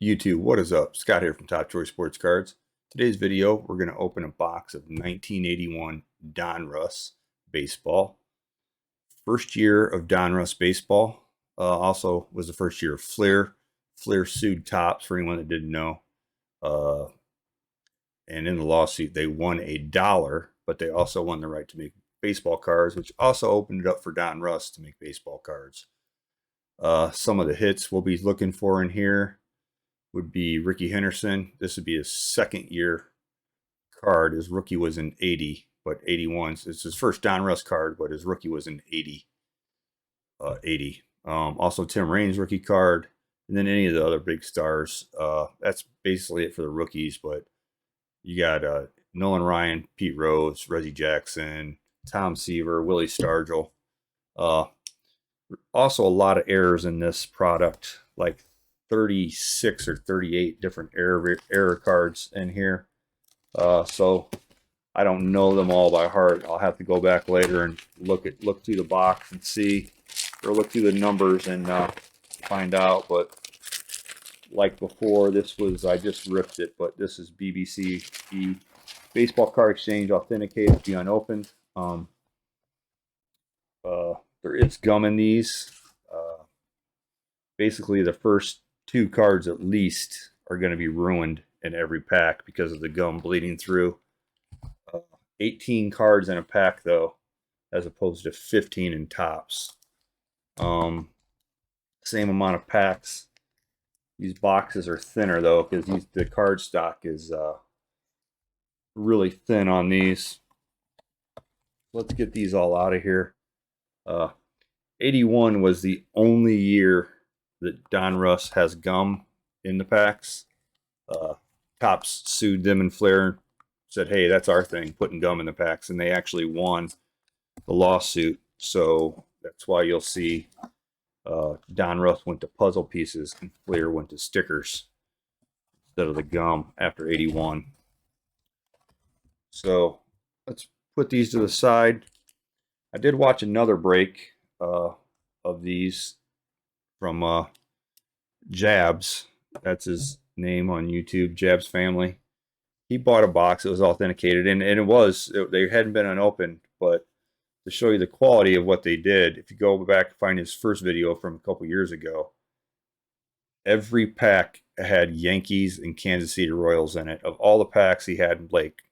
YouTube, what is up? Scott here from Top Choice Sports Cards. Today's video, we're going to open a box of 1981 Donruss Baseball. First year of Donruss Baseball. Also was the first year of Fleer. Fleer sued Topps, for anyone that didn't know. And in the lawsuit, they won $1, but they also won the right to make baseball cards, which also opened it up for Donruss to make baseball cards. Some of the hits we'll be looking for in here would be Ricky Henderson. This would be his second year card. His rookie was in 80, but 81. So it's his first Donruss card, but his rookie was in 80. Also Tim Raines rookie card, and then any of the other big stars. That's basically it for the rookies, but you got Nolan Ryan, Pete Rose, Reggie Jackson, Tom Seaver, Willie Stargell. Also a lot of errors in this product, like 36 or 38 different error cards in here. So I don't know them all by heart. I'll have to go back later and look through the box and see, or look through the numbers and find out. But like before, this was, I just ripped it, but this is BBCE Baseball Card Exchange authenticated to be unopened. There is gum in these. Basically, the first 2 cards at least are going to be ruined in every pack because of the gum bleeding through. 18 cards in a pack, though, as opposed to 15 in Topps. Same amount of packs. These boxes are thinner, though, because the card stock is really thin on these. Let's get these all out of here. 81 was the only year that Donruss has gum in the packs. Topps sued them and Fleer, said, hey, that's our thing, putting gum in the packs, and they actually won the lawsuit. So that's why you'll see Donruss went to puzzle pieces and Fleer went to stickers instead of the gum after 81. So let's put these to the side. I did watch another break of these from Jabs. That's his name on YouTube, Jabs Family. He bought a box. It was authenticated, and they hadn't been unopened. But to show you the quality of what they did, if you go back and find his first video from a couple years ago, every pack had Yankees and Kansas City Royals in it. Of all the packs, he had like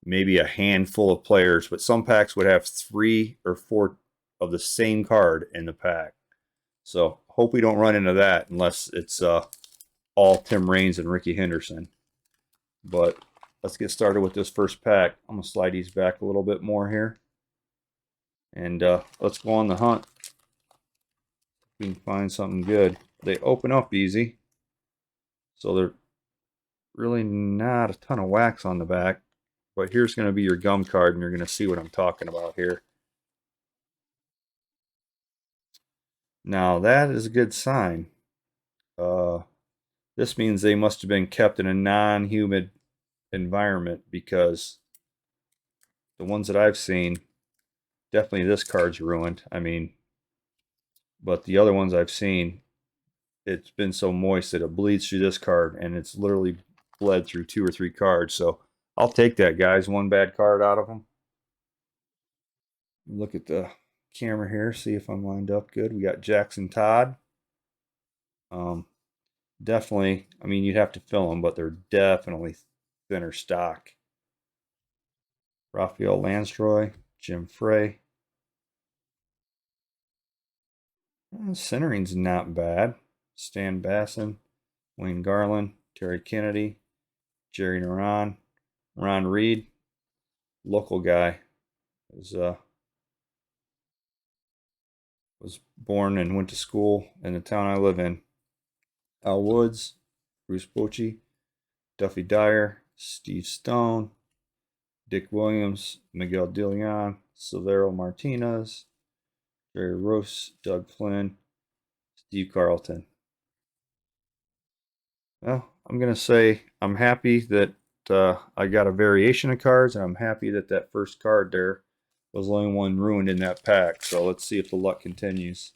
maybe a handful of players, but some packs would have 3 or 4 of the same card in the pack. So hope we don't run into that unless it's all Tim Raines and Ricky Henderson. But let's get started with this first pack. I'm going to slide these back a little bit more here. And let's go on the hunt. We can find something good. They open up easy. So they're really not a ton of wax on the back. But here's going to be your gum card, and you're going to see what I'm talking about here. Now that is a good sign. This means they must have been kept in a non-humid environment, because the ones that I've seen, definitely this card's ruined. I mean, but the other ones I've seen, it's been so moist that it bleeds through this card, and it's literally bled through 2 or 3 cards. So I'll take that, guys. One bad card out of them. Look at the camera here, see if I'm lined up good. We got Jackson Todd. Definitely, I mean, you'd have to fill them, but they're definitely thinner stock. Rafael Landry, Jim Frey. Centering's not bad. Stan Basson, Wayne Garland, Terry Kennedy, Jerry Naran, Ron Reed, local guy, was born and went to school in the town I live in. Al Woods, Bruce Bochy, Duffy Dyer, Steve Stone, Dick Williams, Miguel DeLeon, Silvero Martinez, Jerry Roos, Doug Flynn, Steve Carlton. Well, I'm going to say I'm happy that I got a variation of cards, and I'm happy that that first card there was the only one ruined in that pack. So let's see if the luck continues.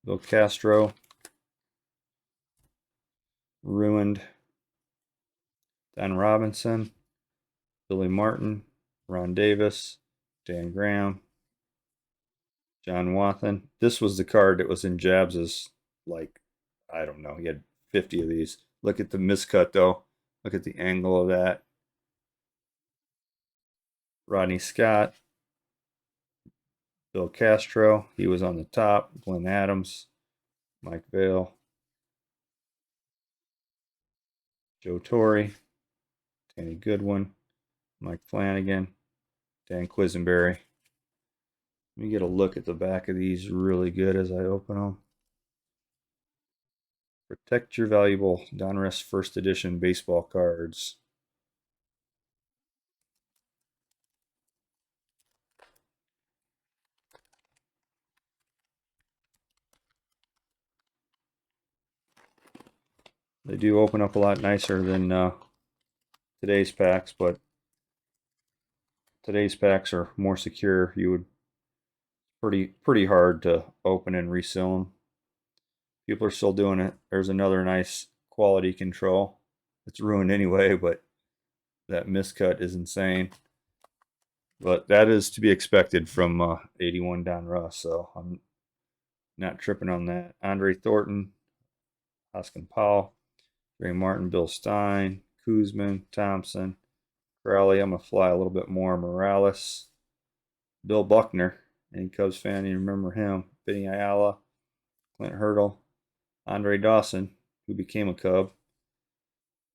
Bill Castro, ruined. Don Robinson, Billy Martin, Ron Davis, Dan Graham, John Wathan. This was the card that was in Jabs's, like, I don't know, he had 50 of these. Look at the miscut, though. Look at the angle of that. Rodney Scott, Bill Castro, he was on the top. Glenn Adams, Mike Vail, Joe Torre, Danny Goodwin, Mike Flanagan, Dan Quisenberry. Let me get a look at the back of these really good as I open them. Protect your valuable Donruss First Edition baseball cards. They do open up a lot nicer than today's packs, but today's packs are more secure. You would pretty hard to open and reseal them. People are still doing it. There's another nice quality control. It's ruined anyway, but that miscut is insane. But that is to be expected from 81 Donruss, so I'm not tripping on that. Andre Thornton, Hoskin Powell, Ray Martin, Bill Stein, Kuzman, Thompson, Crowley. I'm going to fly a little bit more. Morales, Bill Buckner, any Cubs fan, you remember him. Benny Ayala, Clint Hurdle, Andre Dawson, who became a Cub.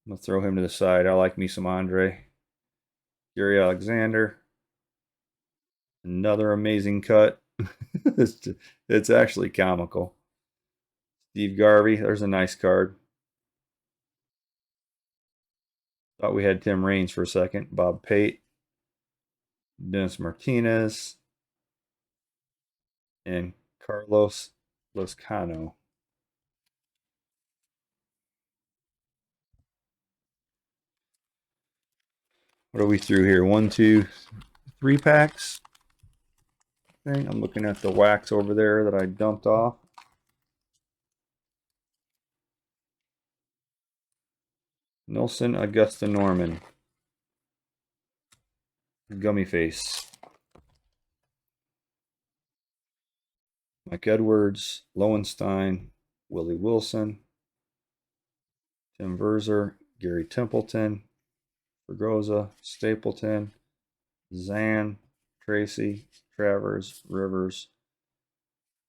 I'm going to throw him to the side. I like me some Andre. Gary Alexander, another amazing cut. It's actually comical. Steve Garvey, there's a nice card. Thought we had Tim Raines for a second. Bob Pate, Dennis Martinez, and Carlos Lozcano. What are we through here? 1, 2, 3 packs. Okay, I'm looking at the wax over there that I dumped off. Nelson Augusta Norman. Gummy face. Mike Edwards, Lowenstein, Willie Wilson, Tim Verzer, Gary Templeton, Fergoza, Stapleton, Zan, Tracy, Travers, Rivers,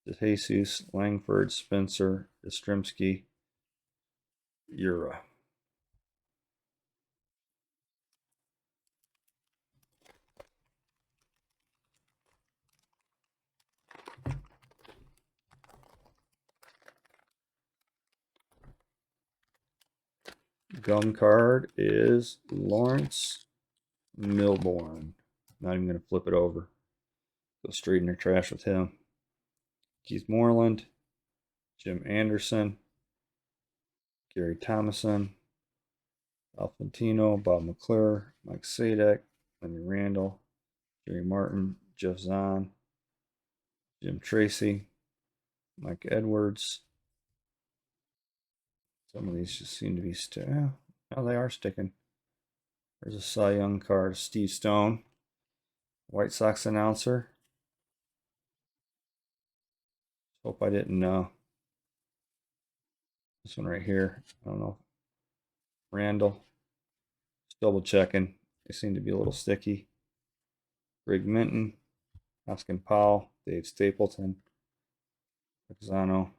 DeJesus, Langford, Spencer, Yastrzemski, Ura. Gum card is Lawrence Milbourne. Not even going to flip it over. Go straight in the trash with him. Keith Moreland, Jim Anderson, Gary Thomason, Alfantino, Bob McClure, Mike Sadek, Lenny Randall, Jerry Martin, Jeff Zahn, Jim Tracy, Mike Edwards. Some of these just seem to be sticking. Oh, they are sticking. There's a Cy Young card, Steve Stone, White Sox announcer. Hope I didn't know. This one right here, I don't know. Randall. Just double checking. They seem to be a little sticky. Greg Minton, Hoskin Powell, Dave Stapleton, Exano.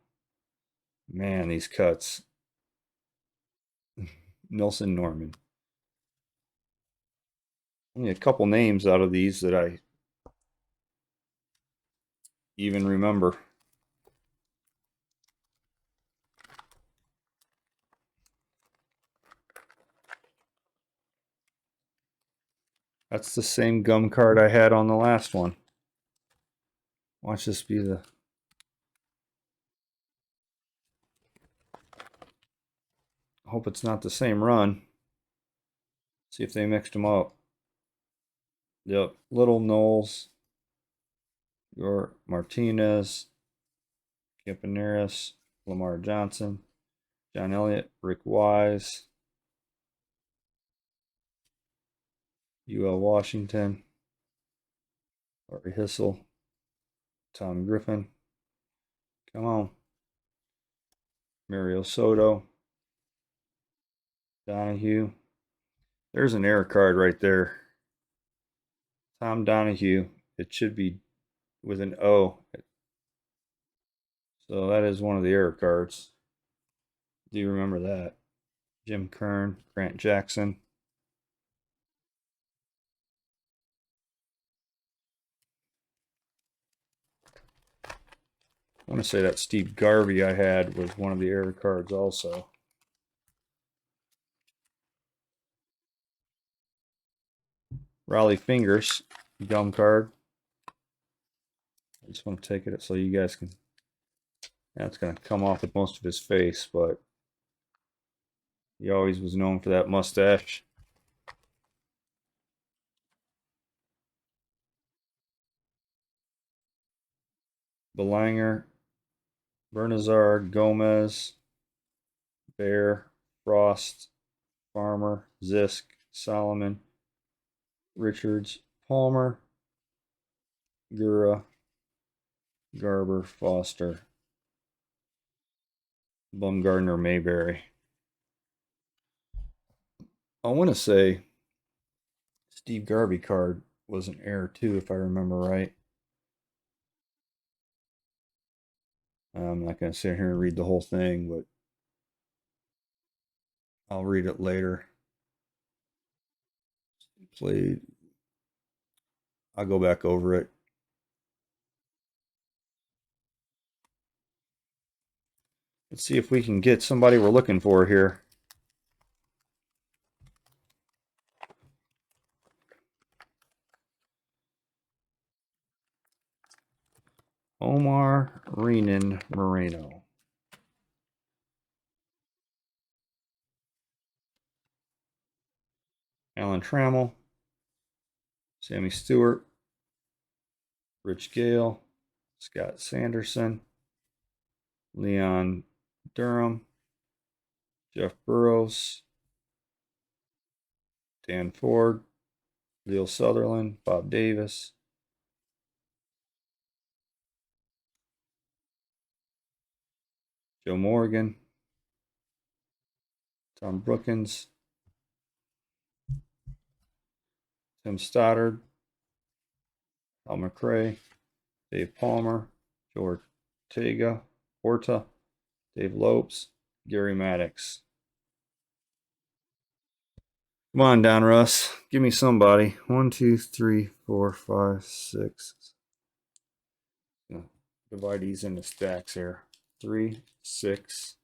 Man, these cuts. Nelson Norman. Only a couple names out of these that I even remember. That's the same gum card I had on the last one. Watch this be the... I hope it's not the same run. See if they mixed them up. Yep, Little Knowles, your Martinez, Campaneris, Lamar Johnson, John Elliott, Rick Wise, UL Washington, Larry Hissel, Tom Griffin. Come on. Mario Soto, Donahue. There's an error card right there. Tom Donahue. It should be with an O. So that is one of the error cards. Do you remember that? Jim Kern, Grant Jackson. I want to say that Steve Garvey I had was one of the error cards also. Raleigh Fingers, gum card. I just want to take it so you guys can. That's going to come off with most of his face, but he always was known for that mustache. Belanger, Bernazard, Gomez, Bear, Frost, Farmer, Zisk, Solomon, Richards, Palmer, Gura, Garber, Foster, Bumgardner, Mayberry. I want to say Steve Garvey card was an error too, if I remember right. I'm not going to sit here and read the whole thing, but I'll read it later. Played. I'll go back over it. Let's see if we can get somebody we're looking for here. Omar Renan Moreno. Alan Trammell. Sammy Stewart. Rich Gale. Scott Sanderson. Leon Durham. Jeff Burrows. Dan Ford. Leo Sutherland. Bob Davis. Joe Morgan. Tom Brookins. Tim Stoddard. Al McRae. Dave Palmer. Joe Horta. Dave Lopes. Gary Maddox. Come on, Donruss. Give me somebody. 1, 2, 3, 4, 5, 6. Divide these into stacks here. 3, 6,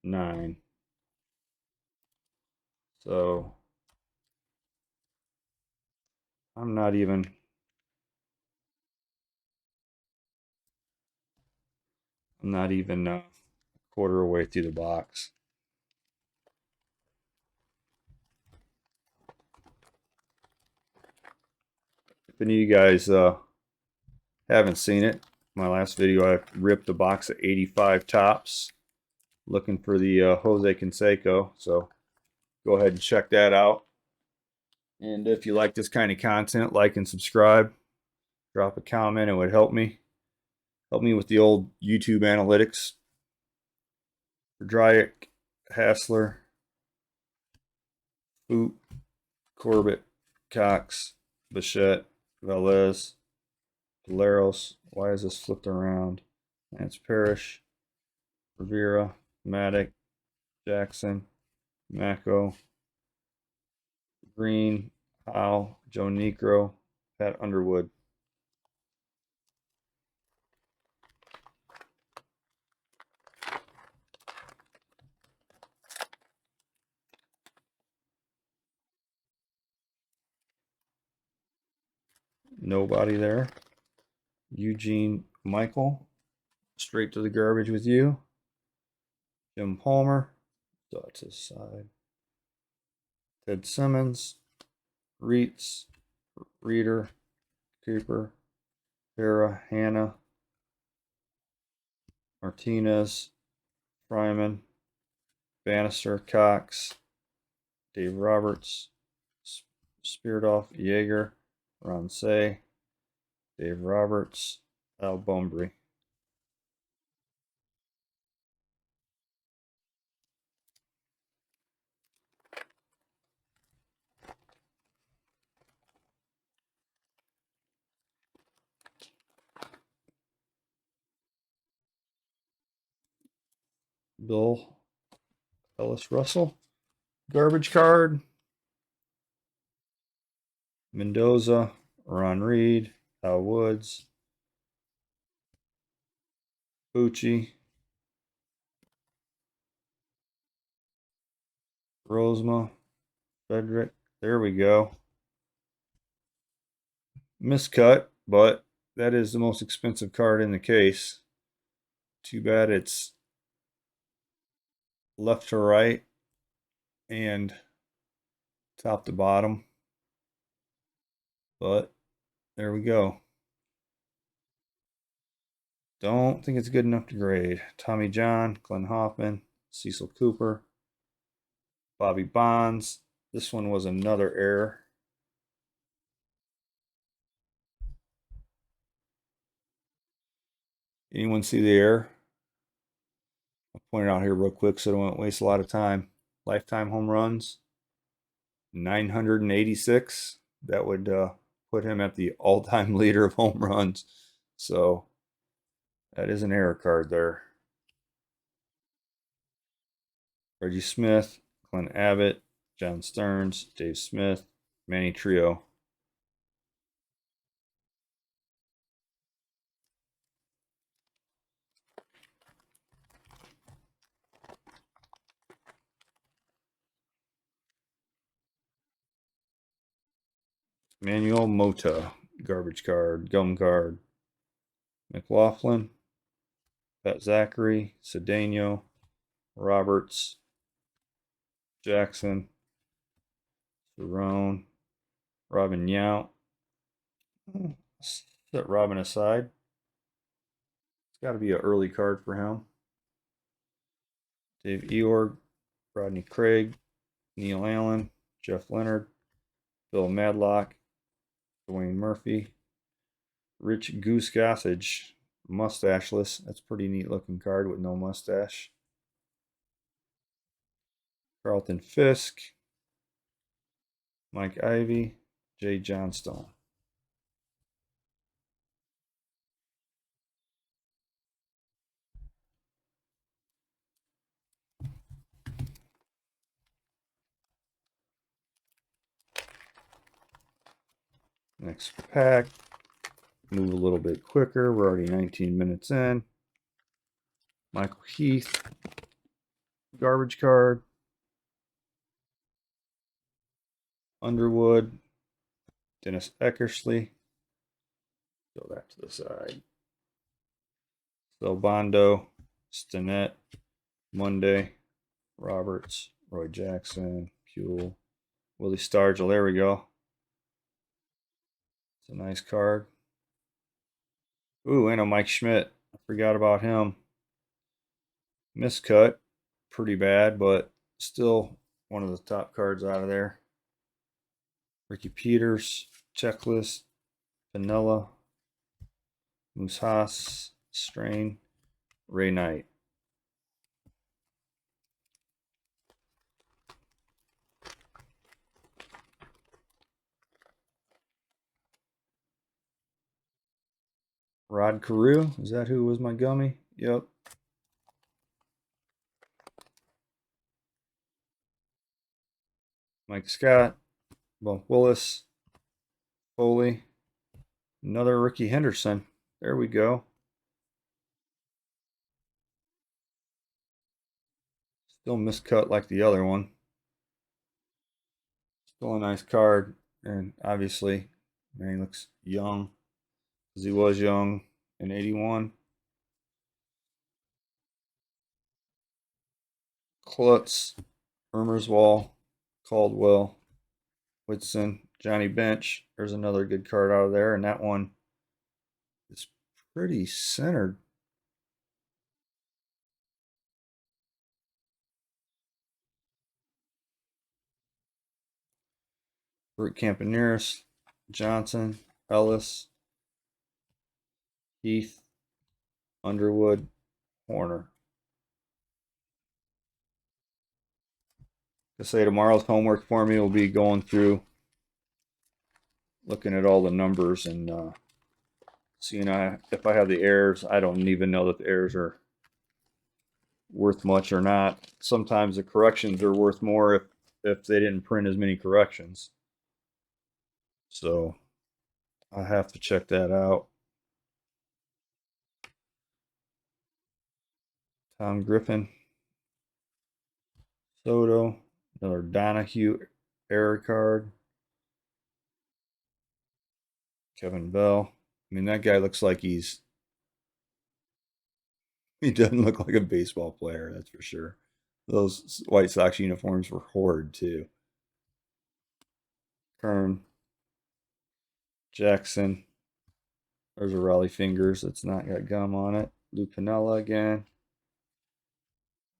9. So I'm not even a quarter away through the box. If any of you guys haven't seen it, my last video I ripped a box of 85 Topps looking for the Jose Canseco. So go ahead and check that out. And if you like this kind of content, like and subscribe. Drop a comment. It would help me. Help me with the old YouTube analytics. Dryack, Hassler, Boot, Corbett, Cox, Bichette, Velez, Polaros. Why is this flipped around? Lance Parrish, Rivera, Maddox, Jackson, Mako, Green, Howe, Joe Negro, Pat Underwood. Nobody there. Eugene Michael, straight to the garbage with you. Jim Palmer, to his side. Ted Simmons, Reitz, Reeder, Cooper, Vera, Hannah, Martinez, Fryman, Bannister, Cox, Dave Roberts, Spiridov, Yeager, Ronce, Dave Roberts, Al Bumbry. Bill Ellis Russell. Garbage card. Mendoza, Ron Reed, Al Woods, Bucci, Rosema, Frederick. There we go. Miscut, but that is the most expensive card in the case. Too bad it's left to right and top to bottom. But there we go. Don't think it's good enough to grade. Tommy John, Glenn Hoffman, Cecil Cooper, Bobby Bonds. This one was another error. Anyone see the error? I'll point it out here real quick so I don't waste a lot of time. Lifetime home runs, 986. That would put him at the all-time leader of home runs. So that is an error card there. Reggie Smith, Glenn Abbott, John Stearns, Dave Smith, Manny Trio. Manuel Mota, garbage card, gum card. McLaughlin, Pat Zachary, Cedeno, Roberts, Jackson, Cerrone, Robin Yount. Set Robin aside. It's got to be an early card for him. Dave Eorg, Rodney Craig, Neil Allen, Jeff Leonard, Bill Madlock, Dwayne Murphy, Rich Goose Gossage, mustacheless. That's a pretty neat looking card with no mustache. Carlton Fisk, Mike Ivy, Jay Johnstone. Next pack. Move a little bit quicker. We're already 19 minutes in. Michael Heath, garbage card. Underwood, Dennis Eckersley. Go that to the side. Bondo, Stinnett, Monday, Roberts, Roy Jackson, Puel, Willie Stargell. There we go. It's a nice card. Ooh, and a Mike Schmidt. I forgot about him. Miscut. Pretty bad, but still one of the top cards out of there. Ricky Peters, Checklist, Vanilla, Moose Haas, Strain, Ray Knight. Rod Carew, is that who was my gummy? Yep. Mike Scott, Bump Willis, Foley, another Ricky Henderson. There we go. Still miscut like the other one. Still a nice card, and obviously, man, he looks young, because he was young in 81. Klutz, Ermerswall, Caldwell, Whitson, Johnny Bench. There's another good card out of there, and that one is pretty centered. Rick Campaneris, Johnson, Ellis, Heath, Underwood, Horner. To say tomorrow's homework for me will be going through, looking at all the numbers and seeing if I have the errors. I don't even know that the errors are worth much or not. Sometimes the corrections are worth more if they didn't print as many corrections. So I have to check that out. Tom Griffin, Soto, another Donahue error card. Kevin Bell. I mean, that guy looks like he doesn't look like a baseball player, that's for sure. Those White Sox uniforms were horrid too. Kern, Jackson. There's a Raleigh Fingers that's not got gum on it. Lou Piniella again.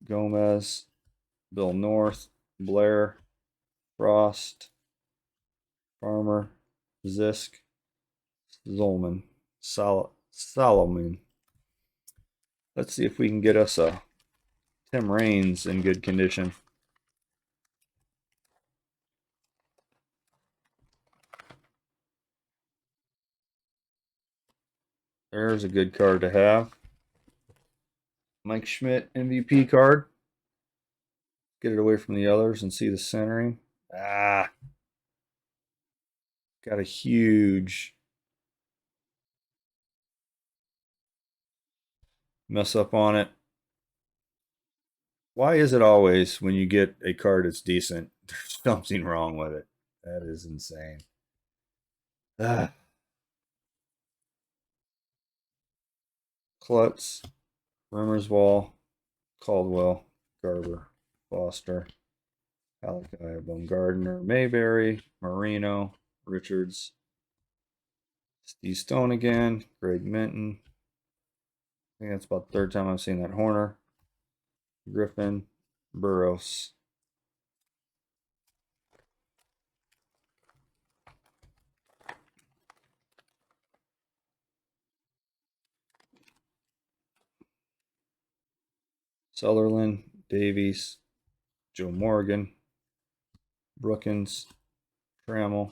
Gomez, Bill North, Blair, Frost, Farmer, Zisk, Zolman, Solomon. Let's see if we can get us a Tim Raines in good condition. There's a good card to have. Mike Schmidt MVP card. Get it away from the others and see the centering. Got a huge mess up on it. Why is it always when you get a card that's decent, there's something wrong with it? That is insane. Klutz, Rimmerswall, Caldwell, Garber, Foster, Alakai, Bumgardner, Mayberry, Marino, Richards, Steve Stone again, Greg Minton. I think that's about the third time I've seen that. Horner, Griffin, Burroughs. Sutherland, Davies, Joe Morgan, Brookins, Trammell,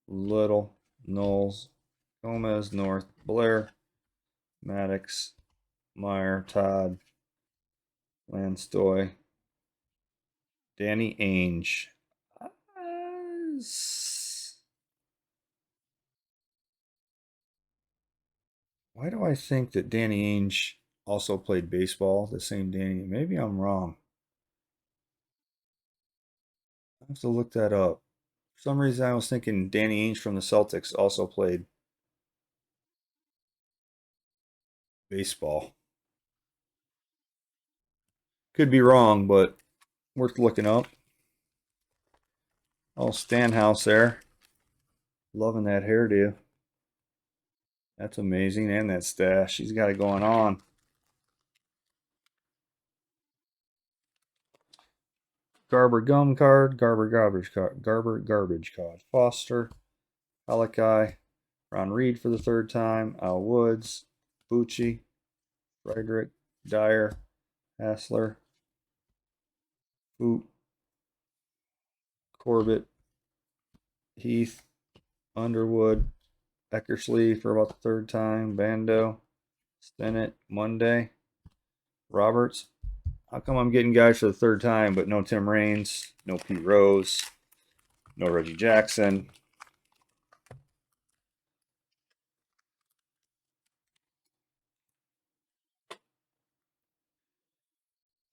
Little, Knowles, Gomez, North, Blair, Maddox, Meyer, Todd, Landstoy, Danny Ainge. Why do I think that Danny Ainge also played baseball? The same Danny. Maybe I'm wrong. I have to look that up. For some reason, I was thinking Danny Ainge from the Celtics also played baseball. Could be wrong, but worth looking up. Oh, Stanhouse there. Loving that hairdo. That's amazing. And that stash. He's got it going on. Garber gum card. Garber garbage card. Garber garbage card. Foster. Alakai. Ron Reed for the third time. Al Woods. Bucci. Frederick. Dyer. Hassler. Boot. Corbett. Heath. Underwood. Eckersley for about the third time. Bando. Stennett. Monday. Roberts. How come I'm getting guys for the third time, but no Tim Raines, no Pete Rose, no Reggie Jackson?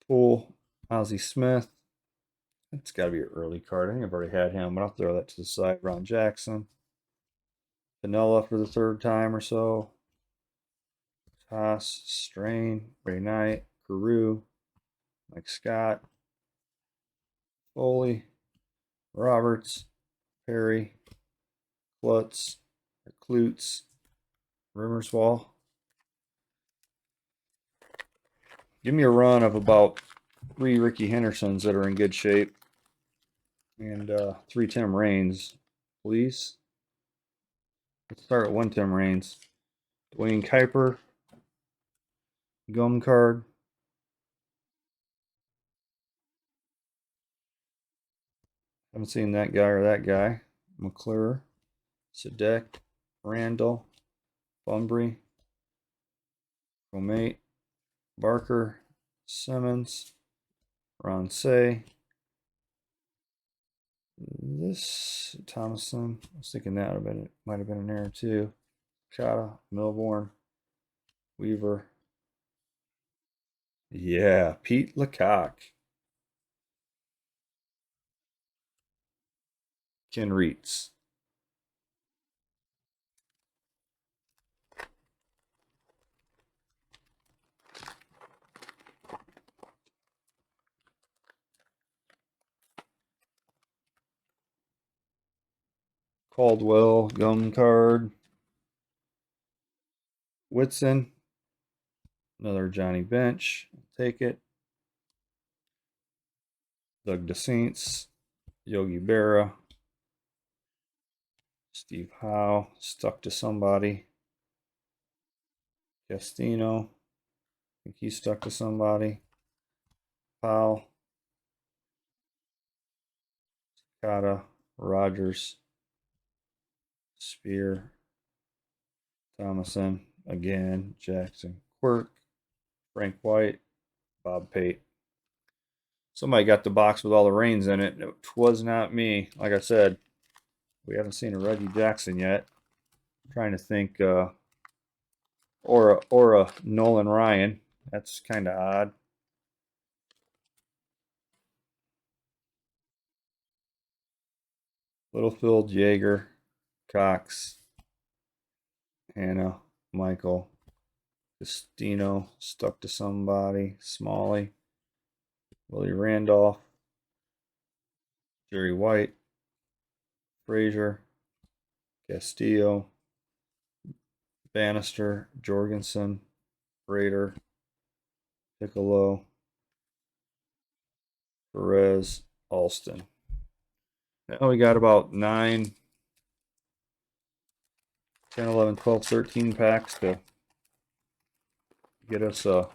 Poole, Ozzie Smith. It's got to be an early card. I think I've already had him, but I'll throw that to the side. Ron Jackson. Vanilla for the third time or so. Haas, Strain, Ray Knight, Carew, Mike Scott, Foley, Roberts, Perry, Klutz, Klutz, Rimmerswall. Give me a run of about 3 Ricky Hendersons that are in good shape. And 3 Tim Raines, please. Let's start with 1 Tim Raines. Dwayne Kuiper, gum card. Haven't seen that guy or that guy. McClure, Sadek, Randall, Bunbury, Comate, Barker, Simmons, Ron Say. This Thomason, I was thinking that might have been an error too. Chata, Milborn, Weaver. Yeah, Pete Lecoq. Ken Reitz. Caldwell, gum card. Whitson. Another Johnny Bench. Take it. Doug DeSaints. Yogi Berra. Steve Howe. Stuck to somebody. Castino. I think he stuck to somebody. Powell. Kata. Rogers. Spear. Thomason. Again. Jackson. Quirk. Frank White. Bob Pate. Somebody got the box with all the Rains in it. It was not me. Like I said, we haven't seen a Reggie Jackson yet. I'm trying to think, or a Nolan Ryan. That's kind of odd. Littlefield, Jaeger, Cox, Hannah, Michael, Castino, stuck to somebody, Smalley, Willie Randolph, Jerry White, Frazier, Castillo, Bannister, Jorgensen, Rader, Piccolo, Perez, Alston. Now we got about 9, 10, 11, 12, 13 packs to get us a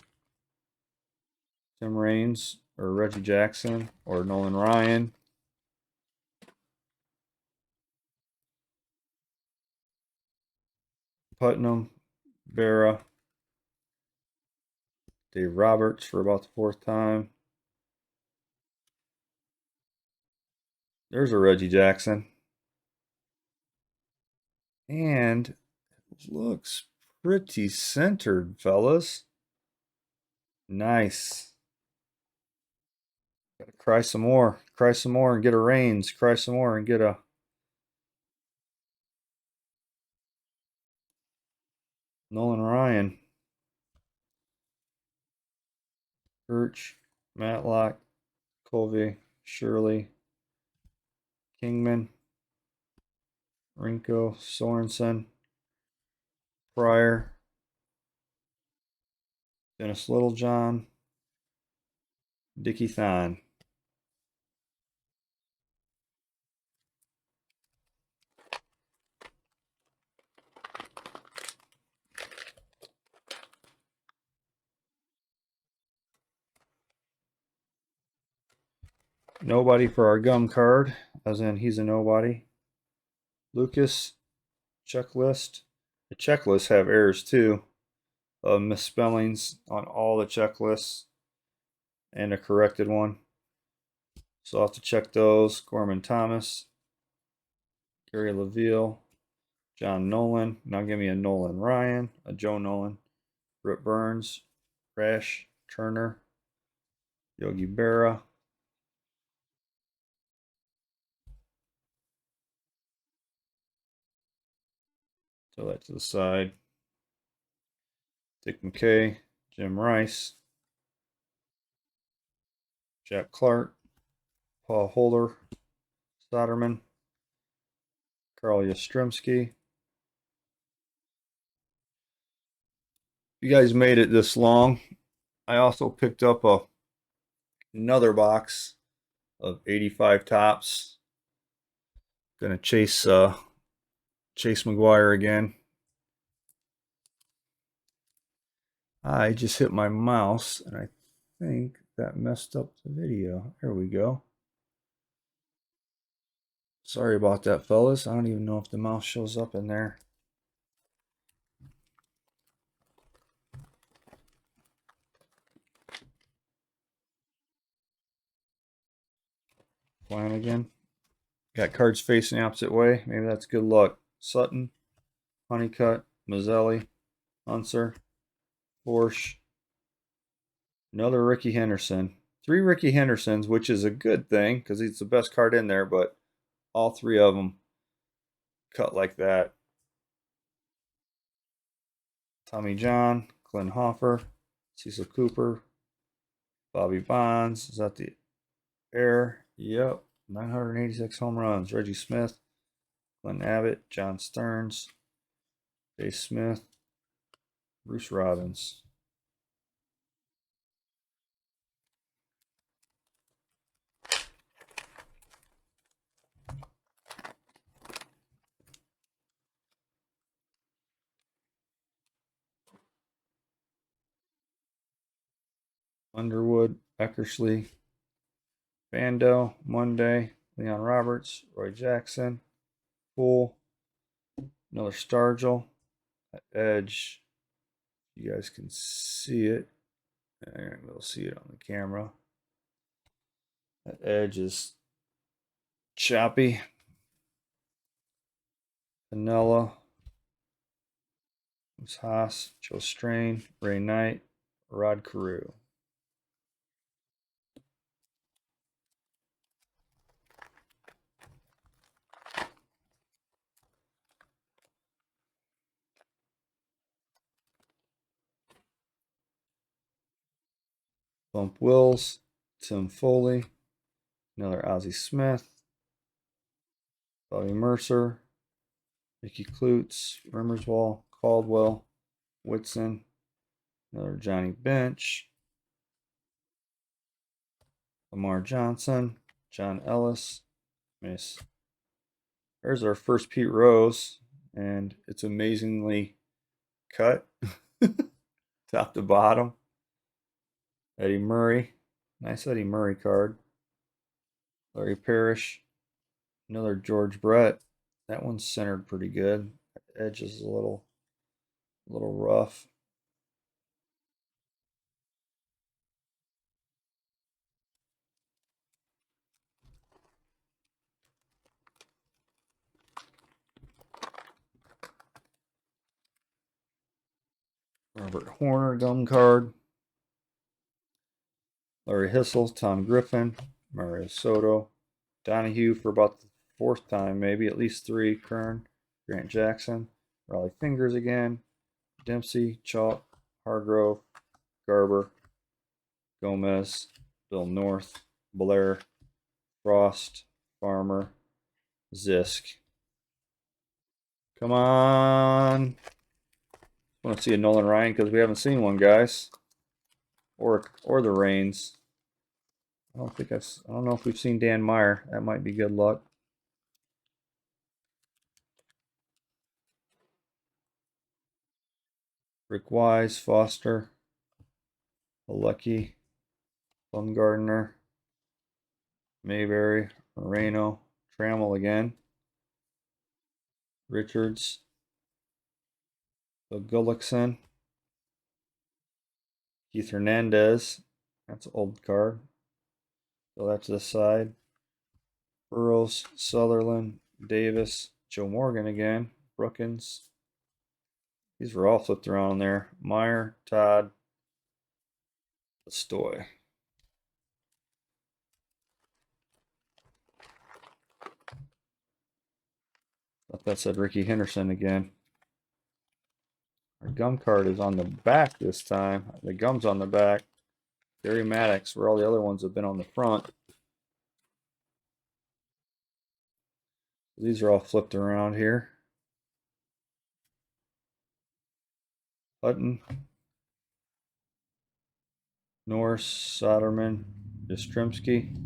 Tim Raines or Reggie Jackson or Nolan Ryan. Putnam, Berra, Dave Roberts for about the 4th time. There's a Reggie Jackson. And it looks pretty centered, fellas. Nice. Gotta cry some more. Cry some more and get a Raines. Cry some more and get a Nolan Ryan. Birch, Matlock, Colvey, Shirley, Kingman, Rinko, Sorensen, Pryor, Dennis Littlejohn, Dickie Thon. Nobody for our gum card, as in he's a nobody. Lucas, checklist. The checklists have errors too, misspellings on all the checklists, and a corrected one. So I'll have to check those. Gorman Thomas, Gary LaVille, John Nolan. Now give me a Nolan Ryan, a Joe Nolan, Britt Burns, Rash, Turner, Yogi Berra. Throw that to the side. Dick McKay, Jim Rice, Jack Clark, Paul Holder, Soderman, Carl Yastrzemski. You guys made it this long. I also picked up another box of 85 Topps. Gonna chase Chase McGuire again. I just hit my mouse and I think that messed up the video. There we go. Sorry about that, fellas. I don't even know if the mouse shows up in there. Flanagan. Got cards facing the opposite way. Maybe that's good luck. Sutton, Honeycutt, Mazzelli, Unser, Porsche. Another Ricky Henderson. 3 Ricky Hendersons, which is a good thing because he's the best card in there, but all 3 of them cut like that. Tommy John, Glenn Hoffer, Cecil Cooper, Bobby Bonds. Is that the air? Yep. 986 home runs. Reggie Smith, Glenn Abbott, John Stearns, Dave Smith, Bruce Robbins. Underwood, Eckersley, Bando, Monday, Leon Roberts, Roy Jackson, Poole, another Stargell, Edge. You guys can see it. We'll see it on the camera. That edge is choppy. Pinella, Haas, Joe Strain, Ray Knight, Rod Carew. Bump Wills, Tim Foley, another Ozzie Smith, Bobby Mercer, Mickey Klutz, Rimmerswall, Caldwell, Whitson, another Johnny Bench, Lamar Johnson, John Ellis, Miss. There's our first Pete Rose, and it's amazingly cut, top to bottom. Eddie Murray, nice Eddie Murray card. Larry Parrish, another George Brett. That one's centered pretty good. The edge is a little rough. Robert Horner gum card. Larry Hissel, Tom Griffin, Mario Soto, Donahue for about the 4th time, maybe at least 3. Kern, Grant Jackson, Raleigh Fingers again, Dempsey, Chalk, Hargrove, Garber, Gomez, Bill North, Blair, Frost, Farmer, Zisk. Come on. I want to see a Nolan Ryan because we haven't seen one, guys. Or the Reigns. I don't know if we've seen Dan Meyer. That might be good luck. Rick Wise, Foster, Lucky, Bumgardner, Mayberry, Moreno, Trammell again, Richards, Gullickson, Keith Hernandez. That's an old card. So that's to the side. Burrows, Sutherland, Davis, Joe Morgan again, Brookins. These were all flipped around there. Meyer, Todd, Stoy. Thought that said Ricky Henderson again. Our gum card is on the back this time. The gum's on the back. Gary Maddox, where all the other ones have been on the front. These are all flipped around here. Hutton, Norris, Soderman, Yastrzemski,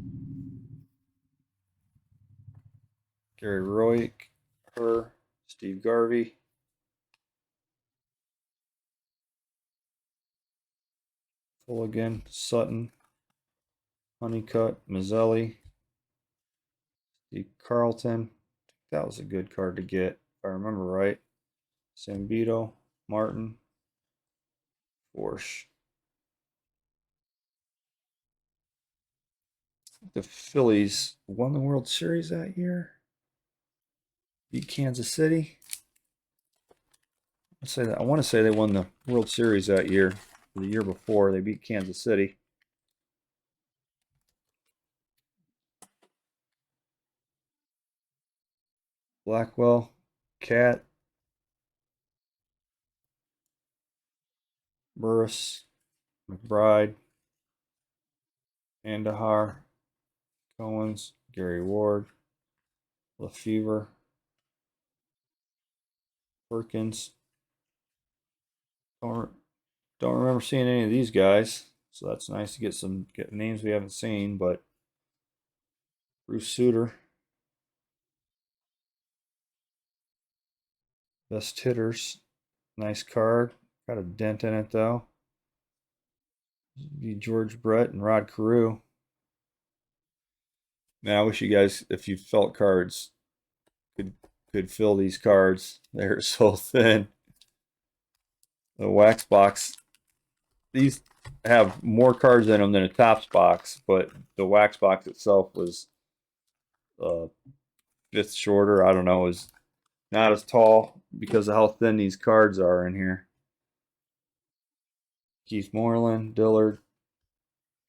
Gary Roick, Steve Garvey. Fulligan, Sutton, Honeycutt, Mazzelli, Steve Carlton. That was a good card to get, if I remember right. Sambito, Martin, Forsch. The Phillies won the World Series that year. Beat Kansas City. I want to say they won the World Series that year. The year before, they beat Kansas City. Blackwell, Cat, Burris, McBride, Andahar, Cohen's, Gary Ward, Lefevre, Perkins. Don't remember seeing any of these guys, so that's nice to get names we haven't seen. But Bruce Sutter, best hitters, nice card. Got a dent in it though. Be George Brett and Rod Carew. Man, I wish you guys, if you felt cards, could fill these cards. They're so thin. The wax box, these have more cards in them than a Topps box, but the wax box itself was fifth shorter. I don't know, is not as tall because of how thin these cards are in here. Keith Moreland, Dillard,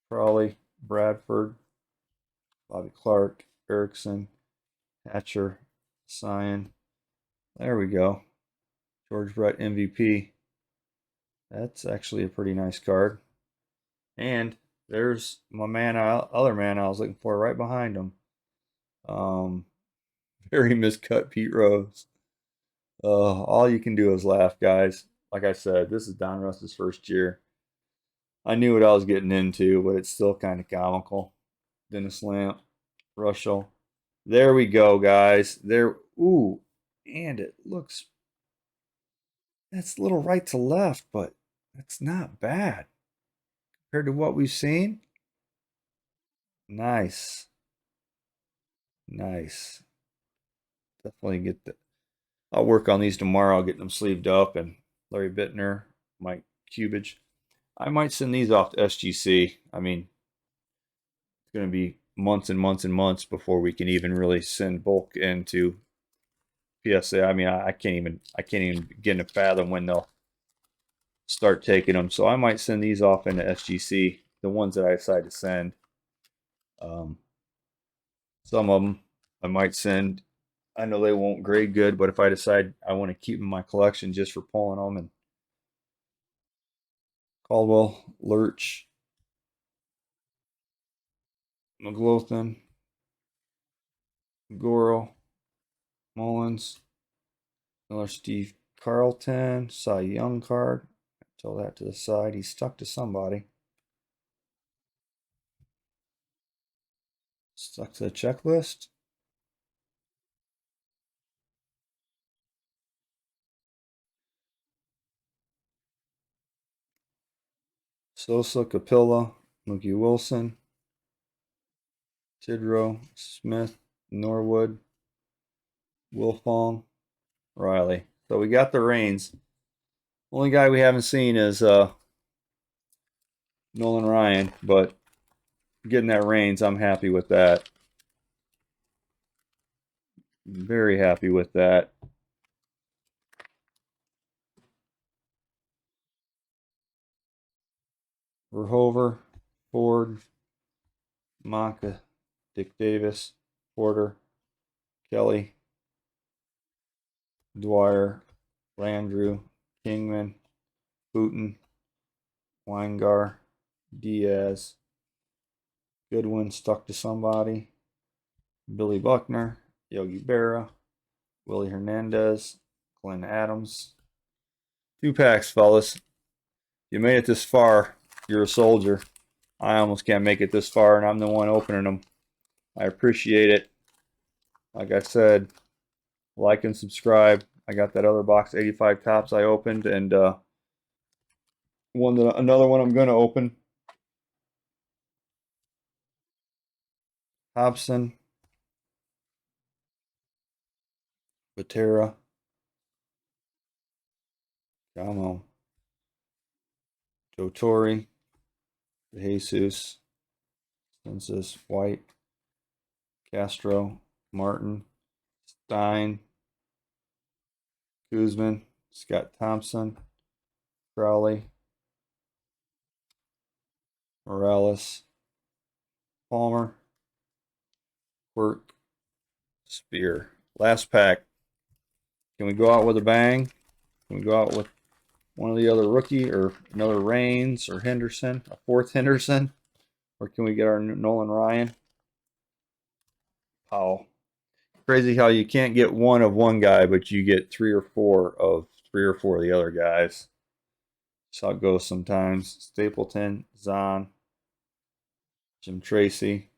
Crawley, Bradford, Bobby Clark, Erickson, Hatcher, Sion. There we go. George Brett MVP. That's actually a pretty nice card. And there's my man, other man I was looking for right behind him. Very miscut Pete Rose. All you can do is laugh, guys. Like I said, this is Donruss's first year. I knew what I was getting into, but it's still kind of comical. Dennis Lamp, Russell. There we go, guys. There. Ooh, and it looks. That's a little right to left, but that's not bad compared to what we've seen. Nice. Nice. Definitely get the. I'll work on these tomorrow. I'll get them sleeved up. And Larry Bittner, Mike Cubage. I might send these off to SGC. I mean, it's going to be months and months and months before we can even really send bulk into PSA. I mean, I can't even begin to fathom when they'll start taking them. So I might send these off into SGC, the ones that I decide to send. Some of them I might send. I know they won't grade good, but if I decide I want to keep them in my collection just for pulling them, and Caldwell, Lurch, McLaughlin, Goro, Mullins, Miller, Steve Carlton, Cy Young card. Tell that to the side. He's stuck to somebody. Stuck to the checklist. Sosa, Capilla, Mookie Wilson, Tidrow, Smith, Norwood, Wilfong, Riley. So we got the Reigns. Only guy we haven't seen is Nolan Ryan, but getting that Reigns, I'm happy with that. Very happy with that. Verhoeven, Ford, Maka, Dick Davis, Porter, Kelly, Dwyer, Landrew, Kingman, Booten, Weingar, Diaz, Goodwin stuck to somebody, Billy Buckner, Yogi Berra, Willie Hernandez, Glenn Adams. 2 packs, fellas. You made it this far. You're a soldier. I almost can't make it this far, and I'm the one opening them. I appreciate it. Like I said, like and subscribe. I got that other box 85 Topps I opened, and another one I'm gonna open. Hobson, Patera, Gamo, Dotori, Jesus, Census, White, Castro, Martin, Stein, Guzman, Scott Thompson, Crowley, Morales, Palmer, Quirk, Spear. Last pack. Can we go out with a bang? Can we go out with one of the other rookie or another Reigns or Henderson, a fourth Henderson? Or can we get our Nolan Ryan? How crazy how you can't get one of one guy, but you get three or four of the other guys. That's how it goes sometimes. Stapleton, Zahn, Jim Tracy,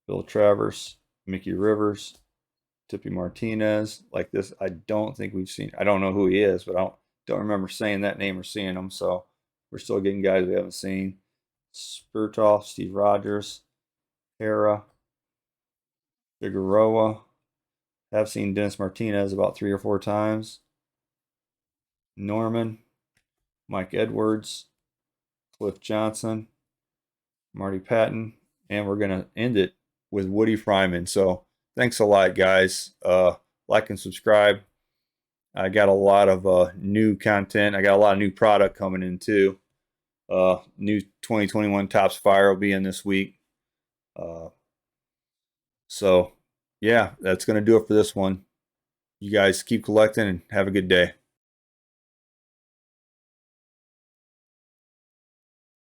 Bill Travers, Mickey Rivers, Tippy Martinez. Like this, I don't think we've seen. I don't know who he is, but I don't remember saying that name or seeing him. So we're still getting guys we haven't seen. Spurtoff, Steve Rogers, Hera, Figueroa. Have seen Dennis Martinez about 3 or 4 times. Norman, Mike Edwards, Cliff Johnson, Marty Patton, and we're going to end it with Woody Fryman. So thanks a lot, guys. Like and subscribe. I got a lot of new content. I got a lot of new product coming in too. New 2021 Topps Fire will be in this week. So yeah, that's going to do it for this one. You guys keep collecting and have a good day.